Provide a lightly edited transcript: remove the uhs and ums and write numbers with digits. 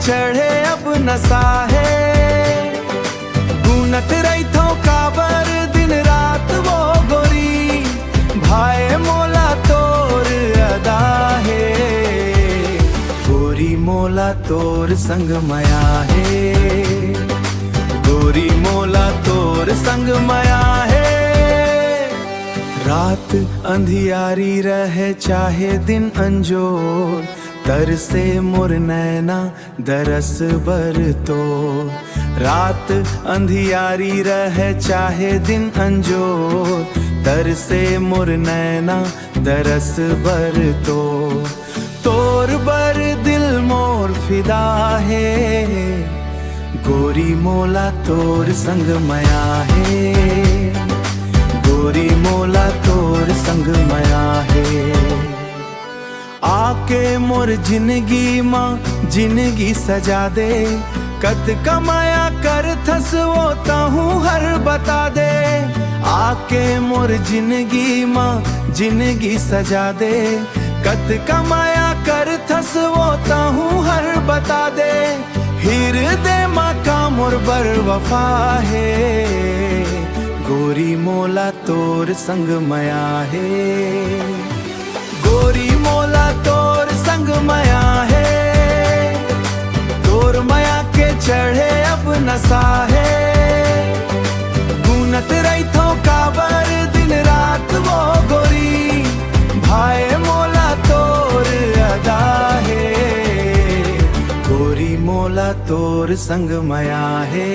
चढ़े अब नशा है। गूनत रही थो काबर दिन रात वो गोरी, भाई मोला तोर अदा है। गोरी मोला तोर संग माया है, गोरी मोला तोर संग माया है। रात अंधियारी रहे चाहे दिन अंजोर, तरसे मोर नैना दरस बर तो। रात अंधियारी रहे चाहे दिन अंजोर, तरसे मोर नैना दरस बर तो। तोर बर दिल मोर फिदा है, गोरी मोला तोर संग माया है, गोरी मोला तोर संग माया है। आके मोर जिंदगी माँ जिंदगी सजा दे, कत कमाया कर थस वो ताहू हर बता दे। आके मोर जिंदगी माँ जिंदगी सजा दे, कत कमाया कर थस वो ताहू हर बता दे। हृदय माँ का मोर बर वफा है, गोरी मोला तोर संग माया है, गोरी मोला तोर संग माया है। तोर माया के चढ़े अब नशा है। गूनत रही थो काबर दिन रात वो गोरी, भाई मोला तोर अदा है। गोरी मोला तोर संग माया है।